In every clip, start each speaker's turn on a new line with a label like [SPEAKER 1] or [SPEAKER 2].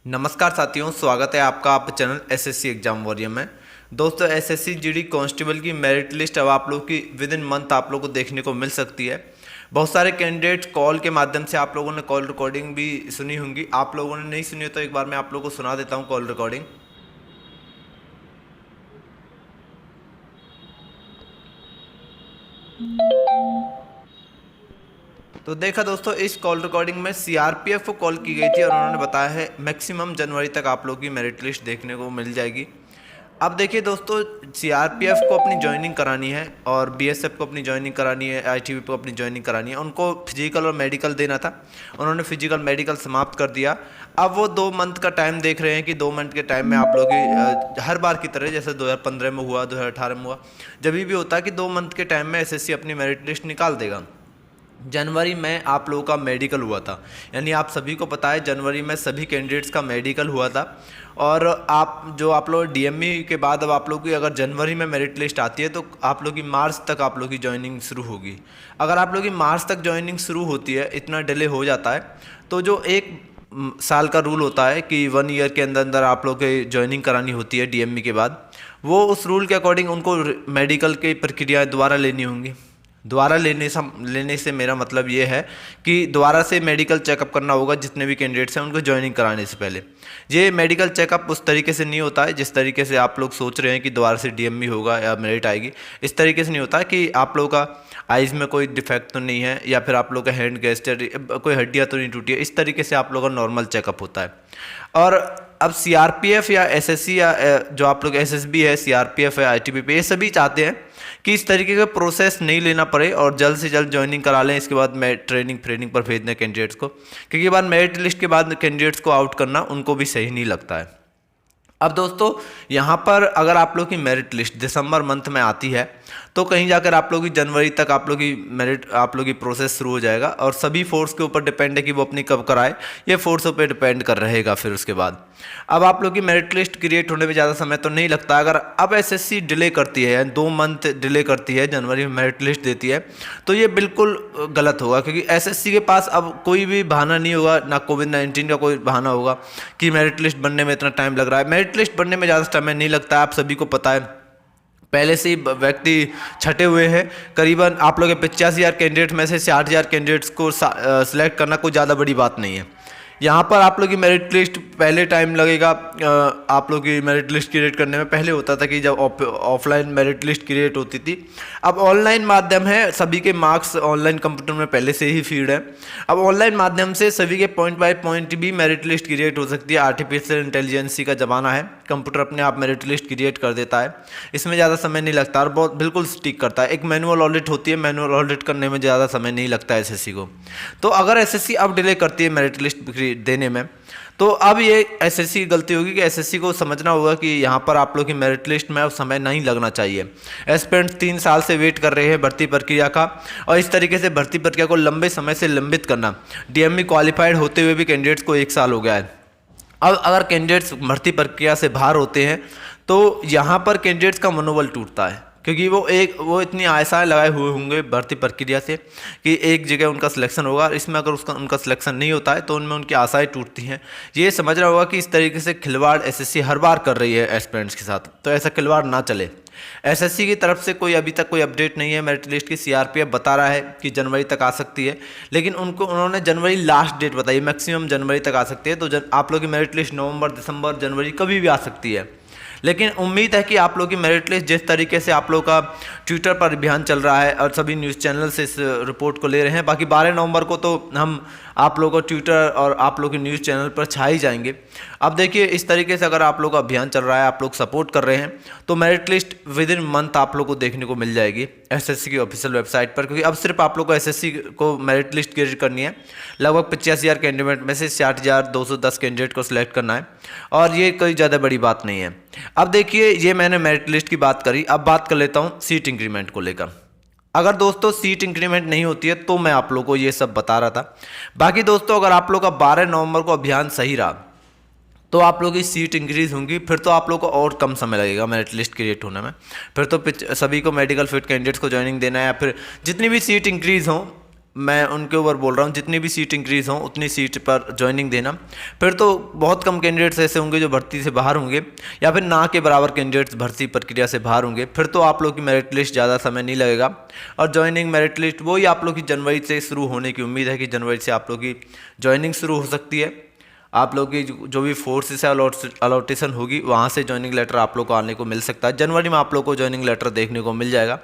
[SPEAKER 1] नमस्कार साथियों, स्वागत है आपका आप चैनल एसएससी एग्जाम वॉरियर में। दोस्तों, एसएससी जीडी कांस्टेबल की मेरिट लिस्ट अब आप लोग की विद इन मंथ आप लोग को देखने को मिल सकती है। बहुत सारे कैंडिडेट्स कॉल के माध्यम से आप लोगों ने कॉल रिकॉर्डिंग भी सुनी होंगी। आप लोगों ने नहीं सुनी तो एक बार मैं आप लोगों को सुना देता हूँ कॉल रिकॉर्डिंग। तो देखा दोस्तों, इस कॉल रिकॉर्डिंग में सीआरपीएफ को कॉल की गई थी और उन्होंने बताया है मैक्सिमम जनवरी तक आप लोग की मेरिट लिस्ट देखने को मिल जाएगी। अब देखिए दोस्तों, सीआरपीएफ को अपनी ज्वाइनिंग करानी है और बीएसएफ को अपनी ज्वाइनिंग करानी है, आईटीबीपी को अपनी ज्वाइनिंग करानी है। उनको फिजिकल और मेडिकल देना था, उन्होंने फिजिकल मेडिकल समाप्त कर दिया। अब वो 2 मंथ का टाइम देख रहे हैं कि 2 मंथ के टाइम में आप लोग की हर बार की तरह जैसे 2015 में हुआ, 2018 में हुआ, जब भी होता है कि 2 मंथ के टाइम में एसएससी अपनी मेरिट लिस्ट निकाल देगा। जनवरी में आप लोगों का मेडिकल हुआ था, यानी आप सभी को पता है जनवरी में सभी कैंडिडेट्स का मेडिकल हुआ था। और आप लोग डीएमई के बाद अब आप लोग की अगर जनवरी में मेरिट लिस्ट आती है तो आप लोग की मार्च तक आप लोग की ज्वाइनिंग शुरू होगी। अगर आप लोग की मार्च तक ज्वाइनिंग शुरू होती है, इतना डिले हो जाता है, तो जो 1 साल का रूल होता है कि 1 ईयर के अंदर अंदर आप लोग की ज्वाइनिंग करानी होती है डीएमई के बाद, वो उस रूल के अकॉर्डिंग उनको मेडिकल की प्रक्रिया दोबारा लेनी होंगी। दोबारा लेने से मेरा मतलब ये है कि दोबारा से मेडिकल चेकअप करना होगा जितने भी कैंडिडेट्स हैं उनको ज्वाइनिंग कराने से पहले। ये मेडिकल चेकअप उस तरीके से नहीं होता है जिस तरीके से आप लोग सोच रहे हैं कि दोबारा से डीएमई होगा या मेरिट आएगी। इस तरीके से नहीं होता है कि आप लोग का आइज़ में कोई डिफेक्ट तो नहीं है या फिर आप लोग का हैंड गेस्टर कोई हड्डियाँ तो नहीं टूटी है। इस तरीके से आप लोग का नॉर्मल चेकअप होता है। और अब सीआरपीएफ या एसएससी या जो आप लोग एसएसबी है, सीआरपीएफ है, आईटीबीपी, ये सभी चाहते हैं कि इस तरीके का प्रोसेस नहीं लेना पड़े और जल्द से जल्द ज्वाइनिंग करा लें। इसके बाद ट्रेनिंग पर भेज दें कैंडिडेट्स को, क्योंकि बाद मेरिट लिस्ट के बाद कैंडिडेट्स को आउट करना उनको भी सही नहीं लगता है। अब दोस्तों, यहाँ पर अगर आप लोग की मेरिट लिस्ट दिसंबर मंथ में आती है तो कहीं जाकर आप लोग की जनवरी तक आप लोग की प्रोसेस शुरू हो जाएगा और सभी फोर्स के ऊपर डिपेंड है कि वो अपनी कब कराए। ये फोर्स पे डिपेंड कर रहेगा। फिर उसके बाद अब आप लोग की मेरिट लिस्ट क्रिएट होने में ज़्यादा समय तो नहीं लगता। अगर अब एसएससी डिले करती है, 2 मंथ डिले करती है, जनवरी में मेरिट लिस्ट देती है, तो ये बिल्कुल गलत होगा, क्योंकि एसएससी के पास अब कोई भी बहाना नहीं होगा, ना कोविड-19 का कोई बहाना होगा कि मेरिट लिस्ट बनने में इतना टाइम लग रहा है। मेरिट लिस्ट बनने में ज़्यादा समय नहीं लगता है, आप सभी को पता है। पहले से ही व्यक्ति छटे हुए हैं। करीबन आप लोग के 85,000 कैंडिडेट में से 60,000 कैंडिडेट्स को सिलेक्ट करना कोई ज़्यादा बड़ी बात नहीं है। यहाँ पर आप लोग की मेरिट लिस्ट पहले टाइम लगेगा। आप लोग की मेरिट लिस्ट क्रिएट करने में पहले होता था कि जब ऑफलाइन मेरिट लिस्ट क्रिएट होती थी। अब ऑनलाइन माध्यम है, सभी के मार्क्स ऑनलाइन कंप्यूटर में पहले से ही फीड है। अब ऑनलाइन माध्यम से सभी के पॉइंट बाय पॉइंट भी मेरिट लिस्ट क्रिएट हो सकती है। आर्टिफिशियल इंटेलिजेंसी का ज़माना है, कंप्यूटर अपने आप मेरिट लिस्ट क्रिएट कर देता है। इसमें ज़्यादा समय नहीं लगता और बहुत बिल्कुल स्टिक करता है। एक मैनुअल ऑडिट होती है, मैनुअल ऑडिट करने में ज़्यादा समय नहीं लगता है एसएससी को। तो अगर एसएससी अब डिले करती है मेरिट लिस्ट देने में, तो अब ये एसएससी की गलती होगी कि एसएससी को समझना होगा कि यहाँ पर आप लोग की मेरिट लिस्ट में अब समय नहीं लगना चाहिए। एस्पिरेंट्स 3 साल से वेट कर रहे हैं भर्ती प्रक्रिया का, और इस तरीके से भर्ती प्रक्रिया को लंबे समय से लंबित करना, डीएमई क्वालिफाइड होते हुए भी कैंडिडेट्स को 1 साल हो गया है। अब अगर कैंडिडेट्स भर्ती प्रक्रिया से बाहर होते हैं तो यहाँ पर कैंडिडेट्स का मनोबल टूटता है, क्योंकि वो इतनी आशाएं लगाए हुए होंगे भर्ती प्रक्रिया से कि एक जगह उनका सिलेक्शन होगा। इसमें अगर उनका सिलेक्शन नहीं होता है तो उनमें उनकी आशाएं टूटती हैं। ये समझना होगा कि इस तरीके से खिलवाड़ एसएससी हर बार कर रही है एस्पिरेंट्स के साथ, तो ऐसा खिलवाड़ ना चले। एसएससी की तरफ से अभी तक कोई अपडेट नहीं है मेरिट लिस्ट की। सीआरपीएफ बता रहा है कि जनवरी तक आ सकती है, लेकिन उन्होंने जनवरी लास्ट डेट बताई, मैक्सिमम जनवरी तक आ सकती है। तो आप लोग की मेरिट लिस्ट नवंबर, दिसंबर, जनवरी कभी भी आ सकती है। लेकिन उम्मीद है कि आप लोग की मेरिट लिस्ट जिस तरीके से आप लोग का ट्विटर पर अभियान चल रहा है और सभी न्यूज़ चैनल से इस रिपोर्ट को ले रहे हैं, बाकी 12 नवंबर को तो हम आप लोगों को ट्विटर और आप लोग के न्यूज़ चैनल पर छाई जाएंगे। अब देखिए, इस तरीके से अगर आप लोग का अभियान चल रहा है, आप लोग सपोर्ट कर रहे हैं, तो merit list with in month आप लोग को देखने को मिल जाएगी एसएससी की ऑफिशियल वेबसाइट पर। क्योंकि अब सिर्फ आप लोग को एसएससी को मेरिट लिस्ट क्रिएट करनी है। लगभग 85,000 कैंडिडेट में से 60,210 कैंडिडेट को सिलेक्ट करना है, और ये कोई ज़्यादा बड़ी बात नहीं है। अब देखिए, ये मैंने मेरिट लिस्ट की बात करी, अब बात कर लेता हूँ सीट इंक्रीमेंट को लेकर। अगर दोस्तों सीट इंक्रीमेंट नहीं होती है तो मैं आप लोगों को ये सब बता रहा था। बाकी दोस्तों, अगर आप लोग का 12 नवंबर को अभियान सही रहा तो आप लोग की सीट इंक्रीज होंगी। फिर तो आप लोग को और कम समय लगेगा मेरिट लिस्ट क्रिएट होने में। फिर तो सभी को मेडिकल फिट कैंडिडेट्स को ज्वाइनिंग देना है, या फिर जितनी भी सीट इंक्रीज हों मैं उनके ऊपर बोल रहा हूँ, जितनी भी सीट इंक्रीज हों उतनी सीट पर ज्वाइनिंग देना। फिर तो बहुत कम कैंडिडेट्स ऐसे होंगे जो भर्ती से बाहर होंगे, या फिर ना के बराबर कैंडिडेट्स भर्ती प्रक्रिया से बाहर होंगे। फिर तो आप लोग की मेरिट लिस्ट ज़्यादा समय नहीं लगेगा, और ज्वाइनिंग मेरिट लिस्ट वही आप लोग की जनवरी से शुरू होने की उम्मीद है कि जनवरी से आप लोग की ज्वाइनिंग शुरू हो सकती है। आप लोग की जो भी फोर्स से अलॉटेशन होगी वहाँ से ज्वाइनिंग लेटर आप लोग को आने को मिल सकता है। जनवरी में आप लोग को ज्वाइनिंग लेटर देखने को मिल जाएगा।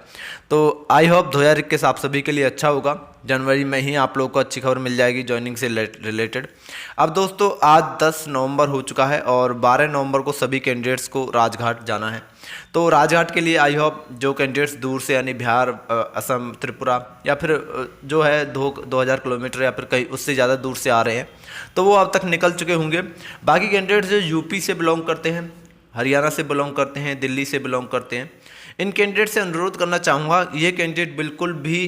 [SPEAKER 1] तो आई होप 2021 आप सभी के लिए अच्छा होगा। जनवरी में ही आप लोग को अच्छी खबर मिल जाएगी ज्वाइनिंग से रिलेटेड। अब दोस्तों आज 10 नवंबर हो चुका है और 12 नवंबर को सभी कैंडिडेट्स को राजघाट जाना है। तो राजघाट के लिए आई होप जो कैंडिडेट्स दूर से यानी बिहार, असम, त्रिपुरा या फिर जो है 2000 किलोमीटर या फिर कहीं उससे ज़्यादा दूर से आ रहे हैं तो वो अब तक निकल चुके होंगे। बाकी कैंडिडेट्स जो यूपी से बिलोंग करते हैं, हरियाणा से बिलोंग करते हैं, दिल्ली से बिलोंग करते हैं, इन कैंडिडेट से अनुरोध करना चाहूँगा ये कैंडिडेट बिल्कुल भी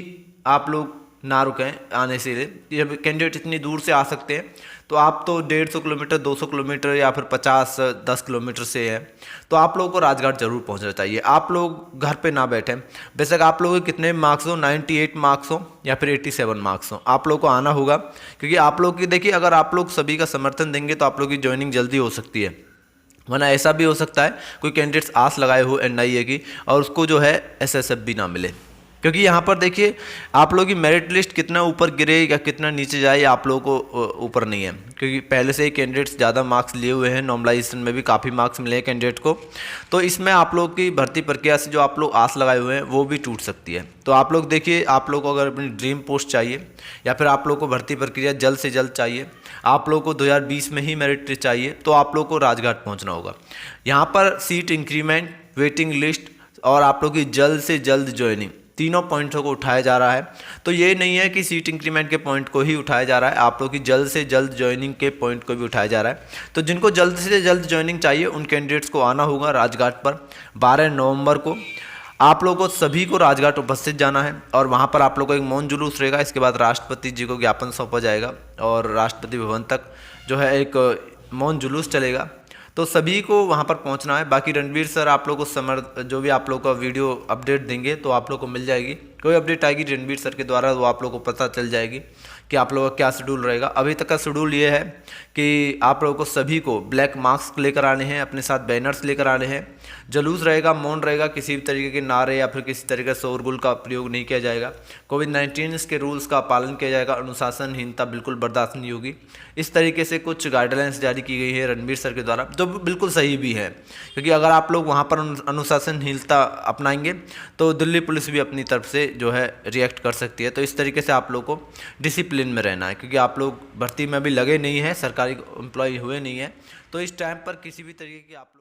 [SPEAKER 1] आप लोग ना रुकें आने से। ये कैंडिडेट इतनी दूर से आ सकते हैं तो आप तो 150 किलोमीटर, 200 किलोमीटर या फिर 50-10 किलोमीटर से है तो आप लोगों को राजघाट जरूर पहुंचना चाहिए। आप लोग घर पे ना बैठें, बेशक आप लोगों के कितने मार्क्स हो, 98 मार्क्स हो या फिर 87 मार्क्स हो, आप लोग को आना होगा। क्योंकि आप लोग की देखिए, अगर आप लोग सभी का समर्थन देंगे तो आप लोग की ज्वाइनिंग जल्दी हो सकती है। वरना ऐसा भी हो सकता है कोई कैंडिडेट्स आस लगाए हो NIA की और उसको जो है SSF भी ना मिले। क्योंकि यहाँ पर देखिए आप लोगों की मेरिट लिस्ट कितना ऊपर गिरे या कितना नीचे जाए आप लोगों को ऊपर नहीं है, क्योंकि पहले से ही कैंडिडेट्स ज़्यादा मार्क्स लिए हुए हैं। नॉर्मलाइजेशन में भी काफ़ी मार्क्स मिले हैं कैंडिडेट को, तो इसमें आप लोग की भर्ती प्रक्रिया से जो आप लोग आस लगाए हुए हैं वो भी टूट सकती है। तो आप लोग देखिए, आप लोग को अगर अपनी ड्रीम पोस्ट चाहिए या फिर आप लोग को भर्ती प्रक्रिया जल्द से जल्द चाहिए, आप लोग को 2020 में ही मेरिट चाहिए, तो आप लोग को राजघाट पहुँचना होगा। यहाँ पर सीट इंक्रीमेंट, वेटिंग लिस्ट और आप लोग की जल्द से जल्द ज्वाइनिंग, तीनों पॉइंटों को उठाया जा रहा है। तो ये नहीं है कि सीट इंक्रीमेंट के पॉइंट को ही उठाया जा रहा है, आप लोग की जल्द से जल्द ज्वाइनिंग के पॉइंट को भी उठाया जा रहा है। तो जिनको जल्द से जल्द ज्वाइनिंग चाहिए उन कैंडिडेट्स को आना होगा राजघाट पर 12 नवंबर को। आप लोगों को सभी को राजघाट उपस्थित जाना है और वहाँ पर आप लोगों को एक मौन जुलूस रहेगा। इसके बाद राष्ट्रपति जी को ज्ञापन सौंपा जाएगा और राष्ट्रपति भवन तक जो है एक मौन जुलूस चलेगा। तो सभी को वहाँ पर पहुँचना है। बाकी रणवीर सर आप लोग को जो भी आप लोग का वीडियो अपडेट देंगे तो आप लोग को मिल जाएगी। कोई अपडेट आएगी रणवीर सर के द्वारा वो आप लोग को पता चल जाएगी कि आप लोगों का क्या शेड्यूल रहेगा। अभी तक का शेड्यूल ये है कि आप लोगों को सभी को ब्लैक मास्क लेकर आने हैं, अपने साथ बैनर्स लेकर आने हैं, जुलूस रहेगा, मौन रहेगा, किसी भी तरीके के नारे या फिर किसी तरीके से शोरगुल का प्रयोग नहीं किया जाएगा। कोविड-19 के रूल्स का पालन किया जाएगा, अनुशासनहीनता बिल्कुल बर्दाश्त नहीं होगी। इस तरीके से कुछ गाइडलाइंस जारी की गई है रणवीर सर के द्वारा, जो बिल्कुल सही भी है। क्योंकि अगर आप लोग वहाँ पर अनुशासनहीनता अपनाएंगे तो दिल्ली पुलिस भी अपनी तरफ से जो है रिएक्ट कर सकती है। तो इस तरीके से आप लोग को डिसिप्लिन में रहना है, क्योंकि आप लोग भर्ती में अभी लगे नहीं हैं, सरकारी एम्प्लॉय हुए नहीं हैं। तो इस टाइम पर किसी भी तरीके की आप